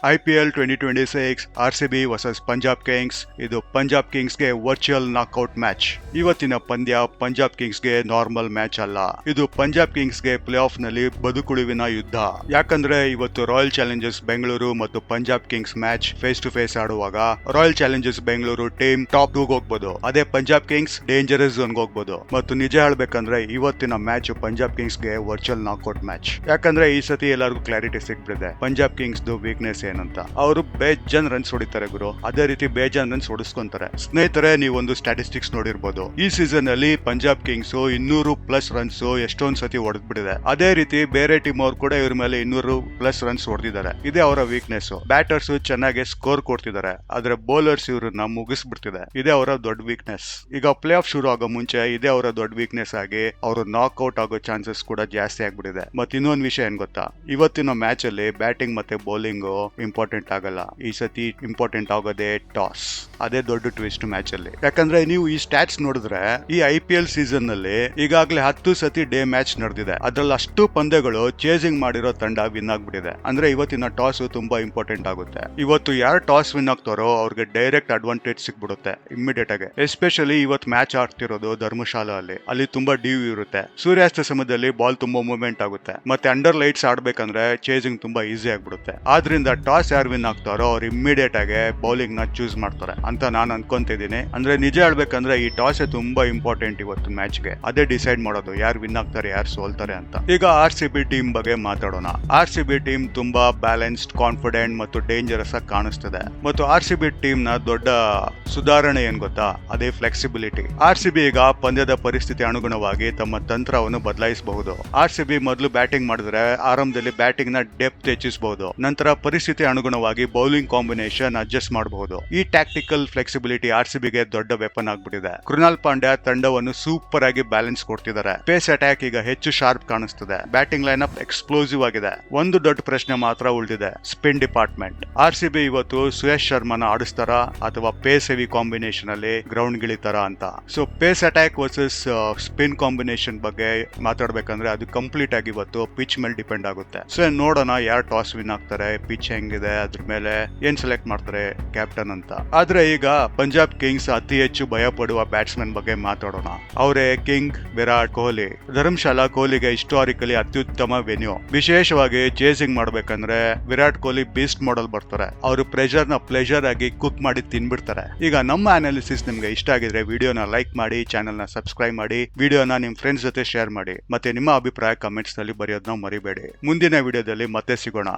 IPL 2026 RCB versus Punjab Kings. ಇದು ಪಂಜಾಬ್ ಕಿಂಗ್ಸ್ಗೆ virtual knockout match. ಇವತ್ತಿನ ಪಂದ್ಯ ಪಂಜಾಬ್ ಕಿಂಗ್ಸ್ಗೆ ನಾರ್ಮಲ್ ಮ್ಯಾಚ್ ಅಲ್ಲ. ಇದು ಪಂಜಾಬ್ ಕಿಂಗ್ಸ್ಗೆ ಪ್ಲೇ ಆಫ್ ನಲ್ಲಿ ಬದುಕುಳಿವಿನ ಯುದ್ಧ. ಯಾಕಂದ್ರೆ ಇವತ್ತು ರಾಯಲ್ ಚಾಲೆಂಜರ್ಸ್ ಬೆಂಗಳೂರು ಮತ್ತು Punjab Kings match face to face ಆಡುವಾಗ Royal Challengers Bengaluru team top 2 ಹೋಗ್ಬೋದು, ಅದೇ ಪಂಜಾಬ್ ಕಿಂಗ್ಸ್ ಡೇಂಜರಸ್ ಝೋನ್ ಹೋಗ್ಬೋದು. ಮತ್ತು ನಿಜ ಹೇಳ್ಬೇಕಂದ್ರೆ ಇವತ್ತಿನ ಮ್ಯಾಚ್ ಪಂಜಾಬ್ ಕಿಂಗ್ಸ್ಗೆ ವರ್ಚುವಲ್ ನಾಕ್ಔಟ್ ಮ್ಯಾಚ್. ಯಾಕಂದ್ರೆ ಈ ಸತಿ ಎಲ್ಲರಿಗೂ ಕ್ಲಾರಿಟಿ ಸಿಕ್ಬಿಟ್ಟಿದೆ ಪಂಜಾಬ್ ಕಿಂಗ್ಸ್ ವೀಕ್ನೆಸ್ ಏನಂತ. ಅವರು ಬೇಜಾನ್ ರನ್ಸ್ ಹೊಡಿತಾರೆ ಗುರು, ಅದೇ ರೀತಿ ಬೇಜಾನ್ ರನ್ಸ್ ಹೊಡಿಸ್ಕೊಂತಾರೆ. ಸ್ನೇಹಿತರೆ, ನೀವೊಂದು ಸ್ಟಾಟಿಸ್ಟಿಕ್ಸ್ ನೋಡಿರ್ಬೋದು. ಈ ಸೀಸನ್ ಅಲ್ಲಿ ಪಂಜಾಬ್ ಕಿಂಗ್ಸ್ 200+ ರನ್ಸ್ ಎಷ್ಟೊಂದ್ ಸತಿ ಹೊಡೆದ್ಬಿಟ್ಟಿದೆ. ಅದೇ ರೀತಿ ಬೇರೆ ಟೀಮ್ ಅವ್ರು ಕೂಡ ಇವ್ರ ಮೇಲೆ 200+ ರನ್ಸ್ ಹೊಡೆದಿದ್ದಾರೆ. ಇದೇ ಅವರ ವೀಕ್ನೆಸ್. ಬ್ಯಾಟರ್ಸ್ ಚೆನ್ನಾಗಿ ಸ್ಕೋರ್ ಕೊಡ್ತಿದ್ದಾರೆ, ಆದ್ರೆ ಬೌಲರ್ಸ್ ಇವ್ರನ್ನ ಮುಗಿಸ್ಬಿಡ್ತಿದೆ. ಇದೇ ಅವರ ದೊಡ್ಡ ವೀಕ್ನೆಸ್. ಈಗ ಪ್ಲೇ ಆಫ್ ಶುರು ಆಗೋ ಮುಂಚೆ ಇದೇ ಅವರ ದೊಡ್ಡ ವೀಕ್ನೆಸ್ ಆಗಿ ಅವರು ನಾಕ್ಔಟ್ ಆಗೋ ಚಾನ್ಸಸ್ ಕೂಡ ಜಾಸ್ತಿ ಆಗ್ಬಿಟ್ಟಿದೆ. ಮತ್ತೆ ಇನ್ನೊಂದು ವಿಷಯ ಏನ್ ಗೊತ್ತಾ, ಇವತ್ತಿನ ಮ್ಯಾಚ್ ಅಲ್ಲಿ ಬ್ಯಾಟಿಂಗ್ ಮತ್ತೆ ಬೌಲಿಂಗ್ ಇಂಪಾರ್ಟೆಂಟ್ ಆಗಲ್ಲ. ಈ ಸತಿ ಇಂಪಾರ್ಟೆಂಟ್ ಆಗೋದೇ ಟಾಸ್. ಅದೇ ದೊಡ್ಡ ಟ್ವಿಸ್ಟ್ ಮ್ಯಾಚ್ ಅಲ್ಲಿ. ಯಾಕಂದ್ರೆ ನೀವು ಈ ಸ್ಟ್ಯಾಟ್ಸ್ ನೋಡಿದ್ರೆ ಈ IPL ಸೀಸನ್ ನಲ್ಲಿ ಈಗಾಗಲೇ 10 ಸತಿ ಡೇ ಮ್ಯಾಚ್ ನಡೆದಿದೆ. ಅದ್ರಲ್ಲಿ ಅಷ್ಟು ಪಂದ್ಯಗಳು ಚೇಸಿಂಗ್ ಮಾಡಿರೋ ತಂಡ ವಿನ್ ಆಗ್ಬಿಟ್ಟಿದೆ. ಅಂದ್ರೆ ಇವತ್ತಿನ ಟಾಸ್ ತುಂಬಾ ಇಂಪಾರ್ಟೆಂಟ್ ಆಗುತ್ತೆ. ಇವತ್ತು ಯಾರು ಟಾಸ್ ವಿನ್ ಆಗ್ತಾರೋ ಅವ್ರಿಗೆ ಡೈರೆಕ್ಟ್ ಅಡ್ವಾಂಟೇಜ್ ಸಿಕ್ಬಿಡುತ್ತೆ ಇಮ್ಮಿಡಿಯೇಟ್ ಆಗಿ. ಎಸ್ಪೆಷಲಿ ಇವತ್ತು ಮ್ಯಾಚ್ ಆಡ್ತಿರೋದು ಧರ್ಮಶಾಲಾ ಅಲ್ಲಿ ತುಂಬಾ ಡ್ಯೂ ಇರುತ್ತೆ. ಸೂರ್ಯಾಸ್ತ ಸಮಯದಲ್ಲಿ ಬಾಲ್ ತುಂಬಾ ಮೂವ್ಮೆಂಟ್ ಆಗುತ್ತೆ. ಮತ್ತೆ ಅಂಡರ್ ಲೈಟ್ಸ್ ಆಡ್ಬೇಕಂದ್ರೆ ಚೇಸಿಂಗ್ ತುಂಬಾ ಈಸಿ ಆಗ್ಬಿಡುತ್ತೆ. ಆದ್ರಿಂದ ಟಾಸ್ ಯಾರು ವಿನ್ ಆಗ್ತಾರೋ ಅವ್ರು ಇಮ್ಮಿಡಿಯೇಟ್ ಆಗಿ ಬೌಲಿಂಗ್ ನ ಚೂಸ್ ಮಾಡ್ತಾರೆ ಅಂತ ನಾನು ಅನ್ಕೊಂತಿದ್ದೀನಿ. ಅಂದ್ರೆ ನಿಜ ಹೇಳ್ಬೇಕಂದ್ರೆ ಈ ಟಾಸ್ ತುಂಬಾ ಇಂಪಾರ್ಟೆಂಟ್ ಇವತ್ತು ಮ್ಯಾಚ್ಗೆ. ಅದೇ ಡಿಸೈಡ್ ಮಾಡೋದು ಯಾರು ವಿನ್ ಆಗ್ತಾರೆ ಯಾರು ಸೋಲ್ತಾರೆ ಅಂತ. ಈಗ RCB ಟೀಮ್ ಬಗ್ಗೆ ಮಾತಾಡೋಣ. RCB ಟೀಮ್ ತುಂಬಾ ಬ್ಯಾಲೆನ್ಸ್ಡ್, ಕಾನ್ಫಿಡೆಂಟ್ ಮತ್ತು ಡೇಂಜರಸ್ ಆಗಿ ಕಾಣಿಸ್ತದೆ. ಮತ್ತು RCB ಟೀಮ್ ನ ದೊಡ್ಡ ಸುಧಾರಣೆ ಏನ್ ಗೊತ್ತಾ, ಅದೇ ಫ್ಲೆಕ್ಸಿಬಿಲಿಟಿ. RCB ಈಗ ಪಂದ್ಯದ ಪರಿಸ್ಥಿತಿ ಅನುಗುಣವಾಗಿ ತಮ್ಮ ತಂತ್ರವನ್ನು ಬದಲಾಯಿಸಬಹುದು. RCB ಮೊದಲು ಬ್ಯಾಟಿಂಗ್ ಮಾಡಿದ್ರೆ ಆರಂಭದಲ್ಲಿ ಬ್ಯಾಟಿಂಗ್ ನ ಡೆಪ್ತ್ ಹೆಚ್ಚಿಸಬಹುದು. ನಂತರ ಪರಿಸ್ಥಿತಿ ಅನುಗುಣವಾಗಿ ಬೌಲಿಂಗ್ ಕಾಂಬಿನೇಷನ್ ಅಡ್ಜಸ್ಟ್ ಮಾಡಬಹುದು. ಈ ಟ್ಯಾಕ್ಟಿಕಲ್ ಫ್ಲೆಕ್ಸಿಬಿಲಿಟಿ RCB ಗೆ ದೊಡ್ಡ ವೆಪನ್ ಆಗ್ಬಿಟ್ಟಿದೆ. ಕೃಣಾಲ್ ಪಾಂಡ್ಯ ತಂಡವನ್ನು ಸೂಪರ್ ಆಗಿ ಬ್ಯಾಲೆನ್ಸ್ ಕೊಡ್ತಿದ್ದಾರೆ. ಪೇಸ್ ಅಟ್ಯಾಕ್ ಈಗ ಹೆಚ್ಚು ಶಾರ್ಪ್ ಕಾಣಿಸ್ತಿದೆ. ಬ್ಯಾಟಿಂಗ್ ಲೈನ್ ಅಪ್ ಎಕ್ಸ್ಪ್ಲೋಸಿವ್ ಆಗಿದೆ. ಒಂದು ದೊಡ್ಡ ಪ್ರಶ್ನೆ ಮಾತ್ರ ಉಳಿದಿದೆ, ಸ್ಪಿನ್ ಡಿಪಾರ್ಟ್ಮೆಂಟ್. RCB ಇವತ್ತು ಸುಯಶ್ ಶರ್ಮನ ಆಡಿಸ್ತಾರಾ ಅಥವಾ ಪೇಸ್ ಹೆವಿ ಕಾಂಬಿನೇಷನ್ ಅಲ್ಲಿ ಗ್ರೌಂಡ್ ಗಿಳಿತಾರ ಅಂತ. So pace attack versus spin combination ಬಗ್ಗೆ ಮಾತಾಡ್ಬೇಕಂದ್ರೆ ಅದು ಕಂಪ್ಲೀಟ್ ಆಗಿ ಇವತ್ತು ಪಿಚ್ ಮೇಲೆ ಡಿಪೆಂಡ್ ಆಗುತ್ತೆ. ಸೊ ನೋಡೋಣ ಯಾರು ಟಾಸ್ ವಿನ್ ಆಗ್ತಾರೆ, ಪಿಚ್ ಹೆಂಗಿದೆ, ಅದ್ರ ಮೇಲೆ ಏನ್ ಸೆಲೆಕ್ಟ್ ಮಾಡ್ತಾರೆ ಕ್ಯಾಪ್ಟನ್ ಅಂತ. ಆದ್ರೆ ಈಗ ಪಂಜಾಬ್ ಕಿಂಗ್ಸ್ ಅತಿ ಹೆಚ್ಚು ಭಯ ಪಡುವ ಬ್ಯಾಟ್ಸ್ಮನ್ ಬಗ್ಗೆ ಮಾತಾಡೋಣ. ಅವರೇ ಕಿಂಗ್ ವಿರಾಟ್ ಕೊಹ್ಲಿ. ಧರ್ಮಶಾಲಾ ಕೊಹ್ಲಿಗೆ ಹಿಸ್ಟಾರಿಕಲಿ ಅತ್ಯುತ್ತಮ ವೆನ್ಯೂ. ವಿಶೇಷವಾಗಿ ಚೇಸಿಂಗ್ ಮಾಡ್ಬೇಕಂದ್ರೆ ವಿರಾಟ್ ಕೊಹ್ಲಿ ಬೀಸ್ಟ್ ಮಾಡಲ್ ಬರ್ತಾರೆ. ಅವರು ಪ್ರೆಷರ್ ನ ಪ್ಲೆಜರ್ ಆಗಿ ಕುಕ್ ಮಾಡಿ ತಿನ್ಬಿಡ್ತಾರೆ. ಈಗ ನಮ್ಮ ಅನಾಲಿಸಿಸ್ ನಿಮ್ಗೆ ಇಷ್ಟ ಆಗಿದ್ರೆ ವಿಡಿಯೋನ ಲೈಕ್ ಮಾಡಿ, ಚಾನೆಲ್ ನ ಸಬ್ಸ್ಕ್ರೈಬ್ ಮಾಡಿ, ವಿಡಿಯೋನ ನಿಮ್ ಫ್ರೆಂಡ್ಸ್ ಜೊತೆ ಶೇರ್ ಮಾಡಿ. ಮತ್ತೆ ನಿಮ್ಮ ಅಭಿಪ್ರಾಯ ಕಮೆಂಟ್ಸ್ ನಲ್ಲಿ ಬರೆಯೋದನ್ನ ಮರಿಬೇಡಿ. ಮುಂದಿನ ವಿಡಿಯೋದಲ್ಲಿ ಮತ್ತೆ ಸಿಗೋಣ.